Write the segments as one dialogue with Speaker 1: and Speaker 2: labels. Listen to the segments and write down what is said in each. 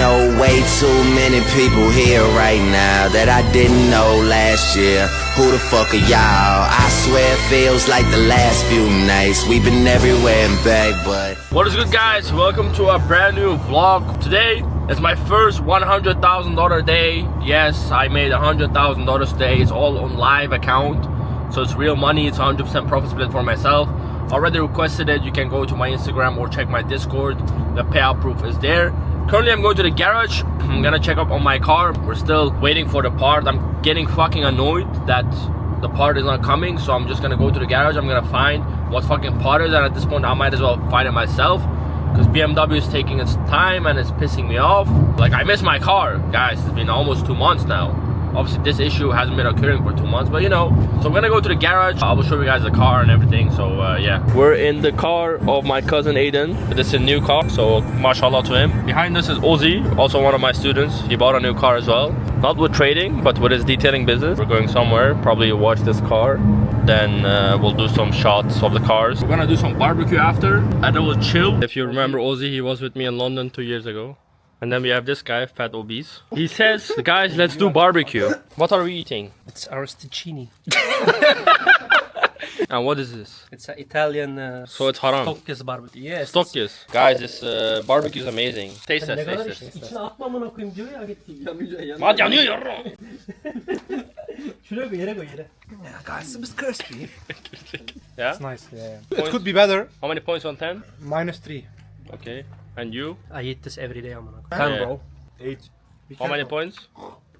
Speaker 1: know way too many people here right now that I didn't know last year. Who the fuck are y'all? I swear it feels like the last few nights. We've been everywhere and back, but...
Speaker 2: What is good, guys? Welcome to a brand new vlog. Today is my first $100,000 day. Yes, I made $100,000 today. It's all on live account, so it's real money. It's 100% profit split for myself. Already requested it. You can go to my Instagram or check my Discord. The payout proof is there. Currently I'm going to the garage. I'm gonna check up on my car. We're still waiting for the part. I'm getting fucking annoyed that the part is not coming, so I'm just gonna go to the garage. I'm gonna find what fucking part is, and at this point I might as well find it myself, because BMW is taking its time and it's pissing me off. Like, I miss my car, guys. It's been almost 2 months now. Obviously this issue hasn't been occurring for 2 months, but you know. So I'm gonna go to the garage. I will show you guys the car and everything. So yeah, we're in the car of my cousin Aiden. This is a new car, so mashallah to him. Behind us is Ozzy, also one of my students. He bought a new car as well, not with trading but with his detailing business. We're going somewhere, probably watch this car, then we'll do some shots of the cars. We're gonna do some barbecue after, and it was chill. If you remember Ozzy, he was with me in London 2 years ago. And then we have this guy, fat obese. He says, guys, let's do barbecue. What are we eating?
Speaker 3: It's arrosticini.
Speaker 2: And what is this?
Speaker 3: It's an Italian
Speaker 2: so it's haram.
Speaker 3: Stockis barbecue. Yes.
Speaker 2: Stockis. Guys, this barbecue is amazing. Taste this, taste this.
Speaker 3: İçine atma amına koyayım diyor ya, git.
Speaker 2: What yanıyor yarra?
Speaker 3: Şuraya koy, yere koy, yere.
Speaker 4: Yeah, guys, it was crispy.
Speaker 2: Yeah?
Speaker 3: It's nice, yeah.
Speaker 4: It could be better.
Speaker 2: How many points on 10?
Speaker 4: -3.
Speaker 2: Okay. And you?
Speaker 3: I eat this every day amına koyayım.
Speaker 4: 10,
Speaker 2: Yeah.
Speaker 4: bro. 8.
Speaker 2: How many points?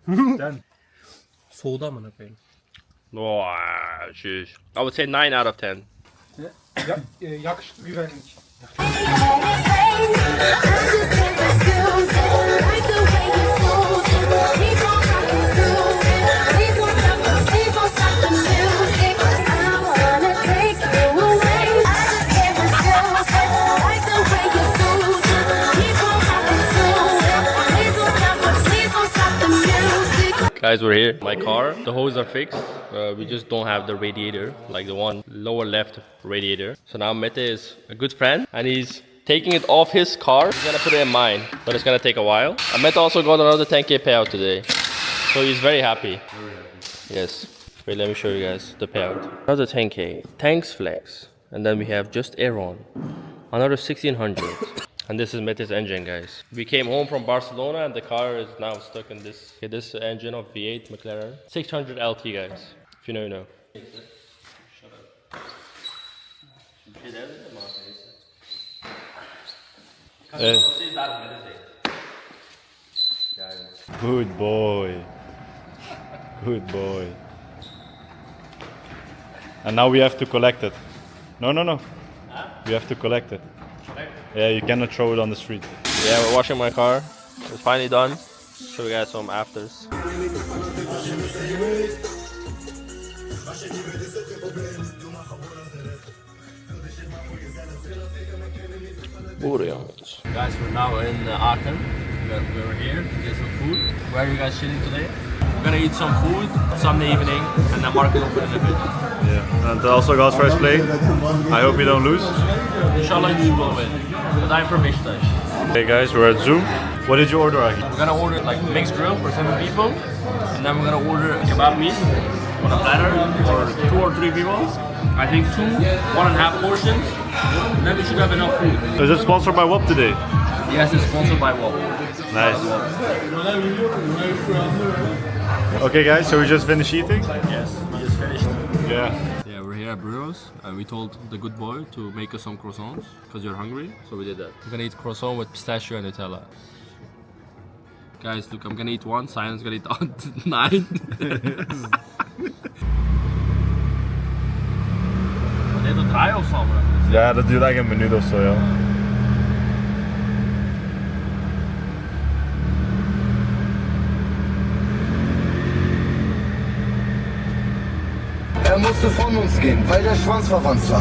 Speaker 4: 10.
Speaker 3: Soğudu amına koyayım.
Speaker 2: Oh, sheesh. I would say 9 out of 10.
Speaker 4: Yakışıklı güvenlik.
Speaker 2: Guys, we're here. My car, the hoses are fixed. We just don't have the radiator, like the one lower left radiator. So now Mete is a good friend and he's taking it off his car. He's gonna put it in mine, but it's gonna take a while. And Mete also got another 10K payout today. So he's very happy. Yes. Wait, let me show you guys the payout. Another 10K. Thanks Flex. And then we have just Aaron. Another 1600. And this is Mete's engine, guys. We came home from Barcelona and the car is now stuck in this engine of V8 McLaren. 600 LT, guys. If you know, you know.
Speaker 5: Good boy. Good boy. And now we have to collect it. No. We have to collect it. Yeah, you cannot throw it on the street.
Speaker 2: Yeah, we're washing my car. It's finally done. Show you guys some afters. Guys, we're now in Aachen. We're here to get some food. Where are you guys chilling today? We're gonna eat some food Sunday evening, and then market open in a bit.
Speaker 5: Yeah, and also God's first play. I hope you don't lose.
Speaker 2: Inshallah, you will win. But I'm from Beşiktaş.
Speaker 5: Hey guys, we're at Zoom. What did you order, Aki?
Speaker 2: We're gonna order like mixed grill for 7 people, and then we're gonna order kebab meat on a platter for 2 or 3 people. I think 2, 1.5 portions. And then we should have enough food.
Speaker 5: Is it sponsored by WOP today?
Speaker 2: Yes, it's sponsored by WOP.
Speaker 5: Nice. Okay guys, so we just finished eating?
Speaker 2: Yes, we just finished.
Speaker 5: Yeah.
Speaker 2: Yeah, we're here at Burros, and we told the good boy to make us some croissants because you're hungry, so we did that. We're gonna eat croissant with pistachio and Nutella. Guys, look, I'm gonna eat 1, Simon's gonna eat 9. Wat deed dat draaien of zo?
Speaker 5: Ja, dat duurt eigenlijk een minuut of zo, ja.
Speaker 1: Er musste von uns gehen, weil der Schwanz verwandt war.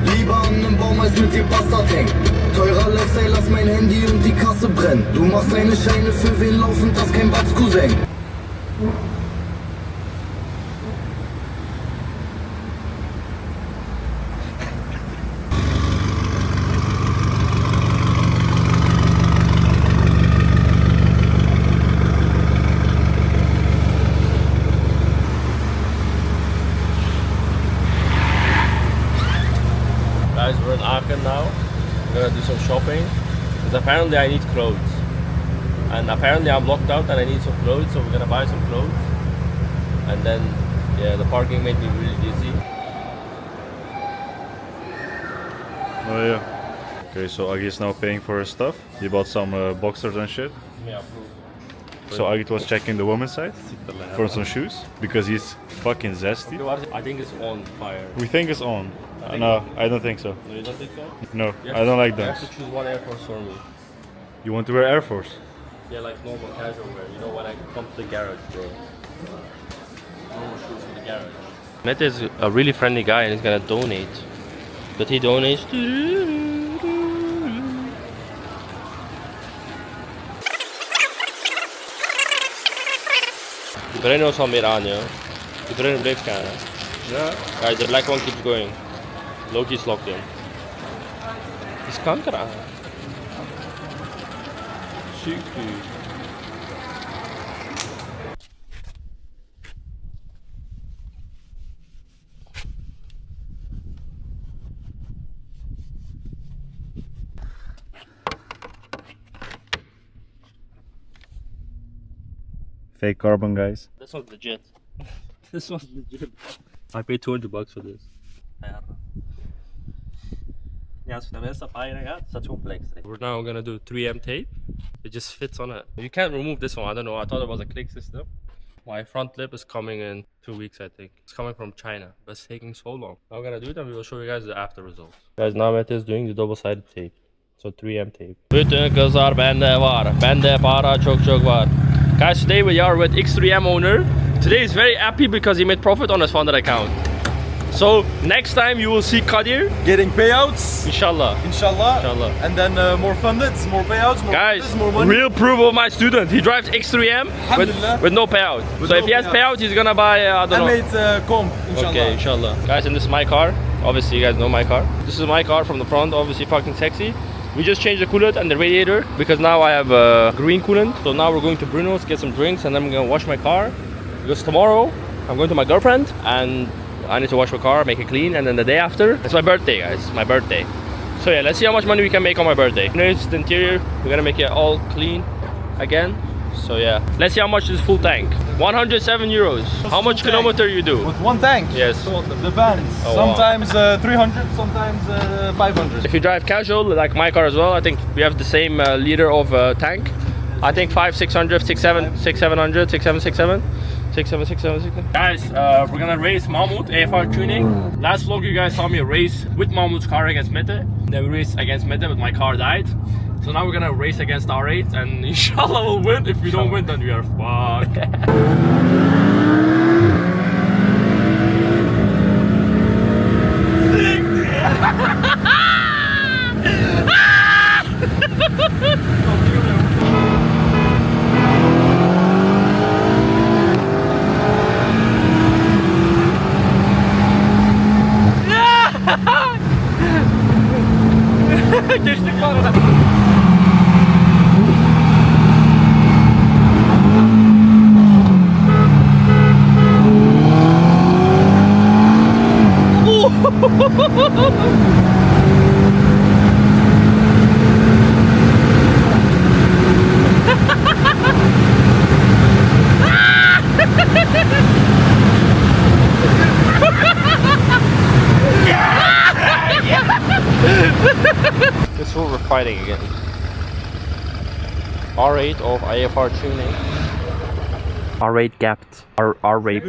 Speaker 1: Lieber an einem Baum als mit dir Bastard hängen. Teurer Lifestyle, lass mein Handy und die Kasse brennen. Du machst deine Scheine, für wen laufen, das kein Babs Cousin.
Speaker 2: Guys, we're in Aachen now. We're gonna do some shopping. Because apparently I need clothes. And apparently I'm locked out and I need some clothes, so we're gonna buy some clothes. And then, yeah, the parking made me really dizzy.
Speaker 5: Oh yeah. Okay, so Agi is now paying for his stuff. He bought some boxers and shit.
Speaker 2: Yeah,
Speaker 5: So Agi was checking the woman's side for some shoes because he's fucking zesty.
Speaker 2: I think it's on fire.
Speaker 5: We think it's on. No, I don't think so.
Speaker 2: No, you don't think so?
Speaker 5: No,
Speaker 2: You
Speaker 5: I don't like
Speaker 2: You
Speaker 5: them.
Speaker 2: have to choose one Air Force for me.
Speaker 5: You want to wear Air Force?
Speaker 2: Yeah, like normal casual wear. You know when I come to the garage, bro. Normal shoes for the garage. Mete is a really friendly guy and he's gonna donate. But he donates. The Breno is alweer aan, joh. De Breno blijft gaan.
Speaker 5: Yeah.
Speaker 2: Guys, the black one keeps going. Loki's locked in. Het is kanker aan. Ziek, dude.
Speaker 5: Fake carbon, guys.
Speaker 2: This one's legit. This one's legit. I paid $200 for this. We're now gonna do 3M tape. It just fits on it. You can't remove this one. I don't know. I thought it was a click system. My front lip is coming in 2 weeks, I think. It's coming from China, but it's taking so long. I'm gonna do it and we will show you guys the after results. Guys, now Mete is doing the double-sided tape. So 3M tape. Bütün kızlar bende var. Bende para çok var. Guys, today we are with X3M owner. Today is very happy because he made profit on his funded account. So next time you will see Kadir,
Speaker 6: Getting payouts,
Speaker 2: inshallah.
Speaker 6: inshallah. And then more funded, more payouts, more
Speaker 2: Guys,
Speaker 6: funded, more money.
Speaker 2: real proof of my student. He drives X3M
Speaker 6: Alhamdulillah.
Speaker 2: with no payout. So if
Speaker 6: no
Speaker 2: he has
Speaker 6: payout.
Speaker 2: payout, he's gonna buy, I don't
Speaker 6: I
Speaker 2: know.
Speaker 6: made comp, inshallah.
Speaker 2: Okay, inshallah. Guys, and this is my car. Obviously, you guys know my car. This is my car from the front, obviously fucking sexy. We just changed the coolant and the radiator because now I have green coolant. So now we're going to Bruno's, get some drinks, and then I'm gonna wash my car. Because tomorrow, I'm going to my girlfriend and I need to wash my car, make it clean, and then the day after, it's my birthday, guys, my birthday. So yeah, let's see how much money we can make on my birthday. Here's the interior, we're gonna make it all clean again. So yeah, let's see how much is full tank. 107 euros. How much
Speaker 6: full
Speaker 2: kilometer you do?
Speaker 6: With one tank?
Speaker 2: Yes.
Speaker 6: Depends.
Speaker 2: Oh, wow.
Speaker 6: Sometimes 300, sometimes 500.
Speaker 2: If you drive casual, like my car as well, I think we have the same liter of tank. I think 500, 600, 600, 700, 6767. 6767. Guys, we're gonna race Mahmoud AFR tuning. Last vlog you guys saw me race with Mahmoud's car against Mete. Then we raced against Mete, but my car died. So now we're gonna race against R8 and inshallah we'll win. If we don't win, then we are fucked. Geçtik var arada. This is what we're fighting again. R8 of IFR tuning. R8 gapped. R8